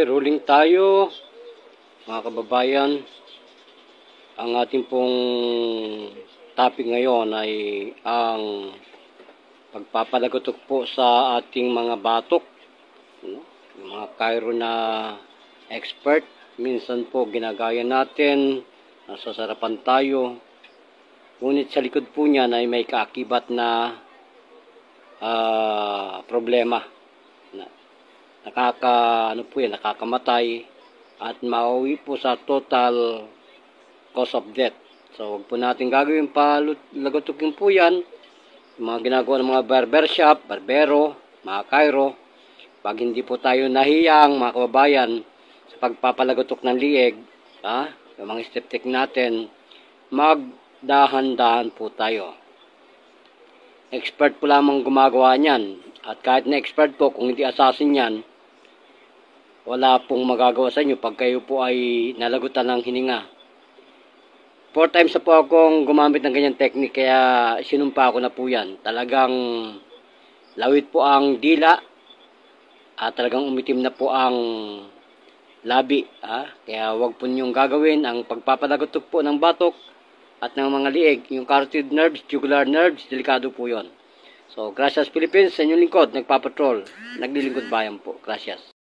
Okay, rolling tayo mga kababayan. Ang ating pong topic ngayon ay ang pagpapalagotok po sa ating mga batok, no? Yung mga chiro na expert. Minsan po ginagaya natin, nasasarapan tayo, ngunit sa likod po niyan ay may kaakibat na problema. Nakakamatay at mauwi po sa total cause of death. So, huwag po natin gagawin pa lagotokin po yan. Yung mga ginagawa ng mga barbershop, barbero, mga chiro. Pag hindi po tayo nahiyang, mga kababayan, sa pagpapalagotok ng lieg, yung mga step technique natin, magdahan-dahan po tayo. Expert po lamang gumagawa niyan. At kahit na expert po, kung hindi assassin yan, wala pong magagawa sa inyo pag kayo po ay nalagutan ng hininga. 4 times na po akong gumamit ng ganyang technique, kaya sinumpa ko na po yan. Talagang lawit po ang dila at talagang umitim na po ang labi. Kaya wag po niyong gagawin ang pagpapalagotok po ng batok at ng mga lieg. Yung carotid nerves, jugular nerves, delikado po yon. So, gracias Philippines, sa inyong lingkod, nagpapatrol, naglilingkod bayan po. Gracias.